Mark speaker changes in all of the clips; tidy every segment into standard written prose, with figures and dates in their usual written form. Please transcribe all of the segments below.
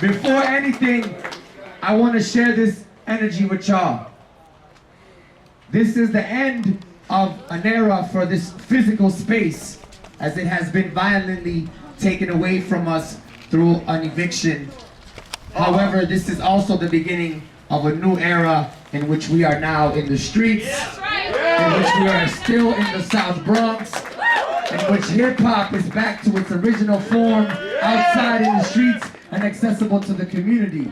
Speaker 1: Before anything, I want to share this energy with y'all. This is the end of an era for this physical space, as it has been violently taken away from us through an eviction. However, this is also the beginning of a new era in which we are now in the streets, in which we are still in the South Bronx, in which hip-hop is back to its original form, outside in the streets and accessible to the community.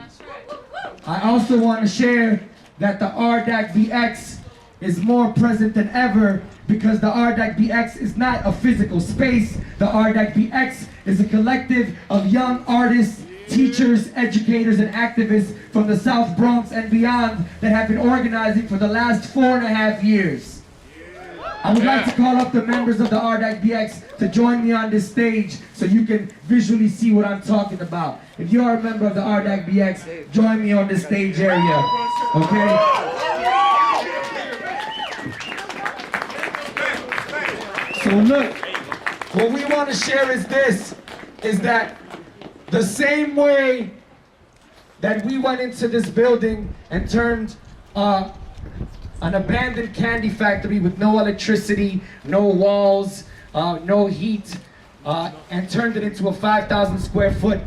Speaker 1: I also want to share that the RDACBX is more present than ever, because the RDACBX is not a physical space. The RDACBX is a collective of young artists, teachers, educators, and activists from the South Bronx and beyond that have been organizing for the last 4.5 years. I would like to call up the members of the RDACBX to join me on this stage so you can visually see what I'm talking about. If you are a member of the RDACBX, join me on this stage area, okay? So look, what we want to share is this, is that the same way that we went into this building and turned an abandoned candy factory with no electricity, no walls, no heat, and turned it into a 5,000 square foot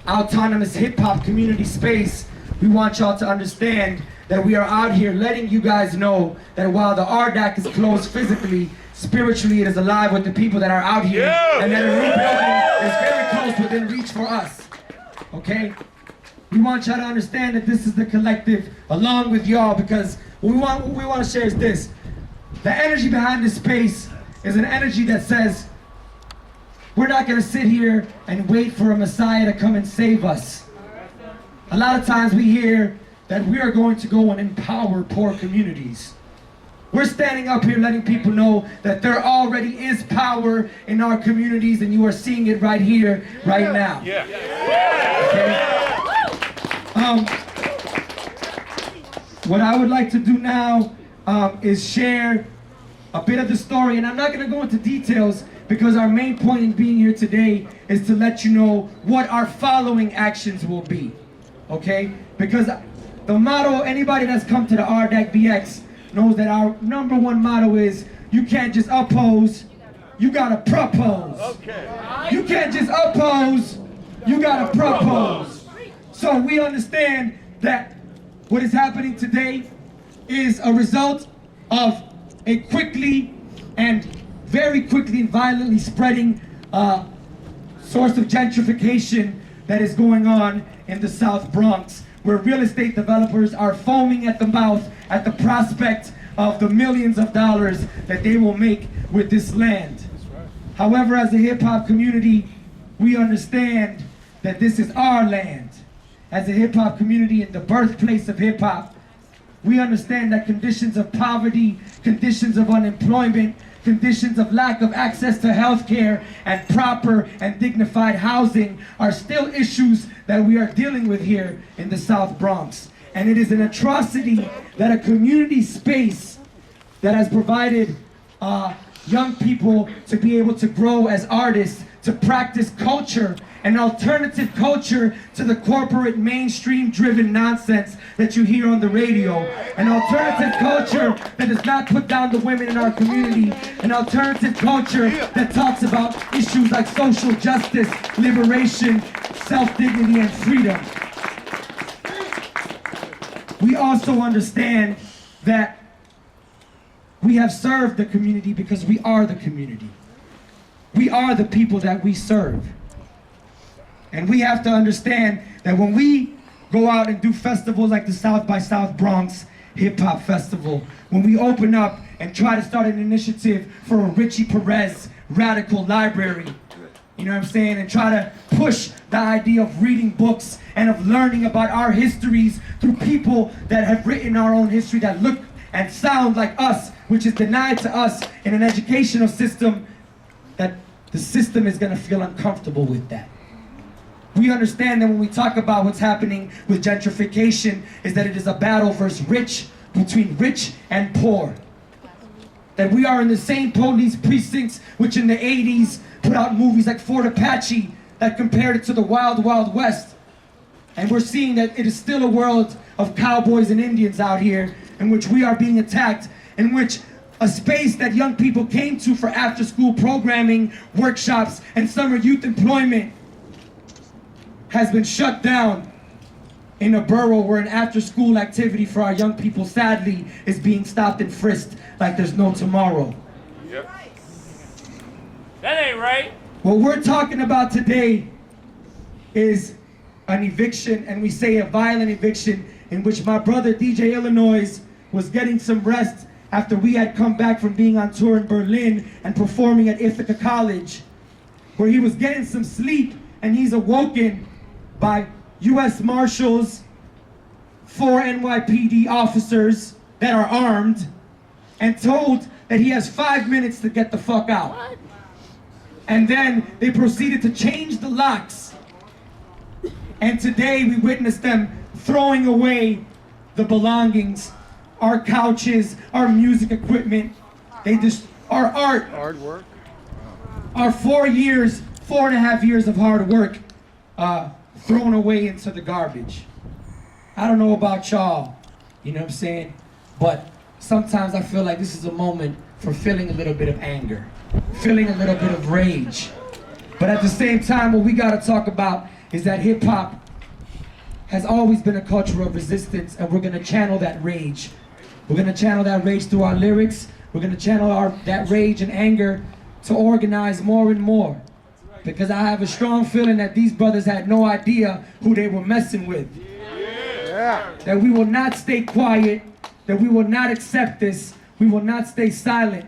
Speaker 1: autonomous hip-hop community space, we want y'all to understand that we are out here letting you guys know that while the RDAC is closed physically, spiritually it is alive with the people that are out here, and that a new building is very close within reach for us, okay? We want y'all to understand that this is the collective along with y'all, because what we want to share is this. The energy behind this space is an energy that says, we're not going to sit here and wait for a Messiah to come and save us. A lot of times we hear that we are going to go and empower poor communities. We're standing up here letting people know that there already is power in our communities, and you are seeing it right here, right now. Okay? What I would like to do now is share a bit of the story, and I'm not going to go into details because our main point in being here today is to let you know what our following actions will be, okay? Because the motto, anybody that's come to the RDACBX knows that our number one motto is, you can't just oppose, you gotta propose. Okay. You can't just oppose, you gotta propose. So we understand that what is happening today is a result of a very quickly and violently spreading source of gentrification that is going on in the South Bronx, where real estate developers are foaming at the mouth at the prospect of the millions of dollars that they will make with this land. However, as a hip-hop community, we understand that this is our land. As a hip-hop community in the birthplace of hip-hop, we understand that conditions of poverty, conditions of unemployment, conditions of lack of access to health care and proper and dignified housing are still issues that we are dealing with here in the South Bronx. And it is an atrocity that a community space that has provided young people to be able to grow as artists, to practice culture, an alternative culture to the corporate mainstream-driven nonsense that you hear on the radio. An alternative culture that does not put down the women in our community. An alternative culture that talks about issues like social justice, liberation, self-dignity, and freedom. We also understand that we have served the community because we are the community. We are the people that we serve. And we have to understand that when we go out and do festivals like the South by South Bronx Hip Hop Festival, when we open up and try to start an initiative for a Richie Perez radical library, you know what I'm saying, and try to push the idea of reading books and of learning about our histories through people that have written our own history that look and sound like us, which is denied to us in an educational system, that the system is going to feel uncomfortable with that. We understand that when we talk about what's happening with gentrification is that it is a battle versus rich, between rich and poor. That we are in the same police precincts which in the 80s put out movies like Fort Apache that compared it to the Wild Wild West. And we're seeing that it is still a world of cowboys and Indians out here in which we are being attacked, in which a space that young people came to for after-school programming, workshops, and summer youth employment has been shut down in a borough where an after-school activity for our young people, sadly, is being stopped and frisked like there's no tomorrow.
Speaker 2: Yep. That ain't right.
Speaker 1: What we're talking about today is an eviction, and we say a violent eviction, in which my brother DJ Illinois was getting some rest after we had come back from being on tour in Berlin and performing at Ithaca College, where he was getting some sleep, and he's awoken by U.S. Marshals, 4 NYPD officers that are armed, and told that he has 5 minutes to get the fuck out. And then they proceeded to change the locks. And today we witnessed them throwing away the belongings, our couches, our music equipment, our art,
Speaker 3: Hard work.
Speaker 1: our 4.5 years of hard work thrown away into the garbage. I don't know about y'all, you know what I'm saying? But sometimes I feel like this is a moment for feeling a little bit of anger, feeling a little bit of rage. But at the same time, what we gotta talk about is that hip hop has always been a culture of resistance, and we're gonna channel that rage. We're gonna channel that rage through our lyrics. We're gonna channel that rage and anger to organize more and more. Because I have a strong feeling that these brothers had no idea who they were messing with.
Speaker 3: Yeah.
Speaker 1: That we will not stay quiet, that we will not accept this, we will not stay silent,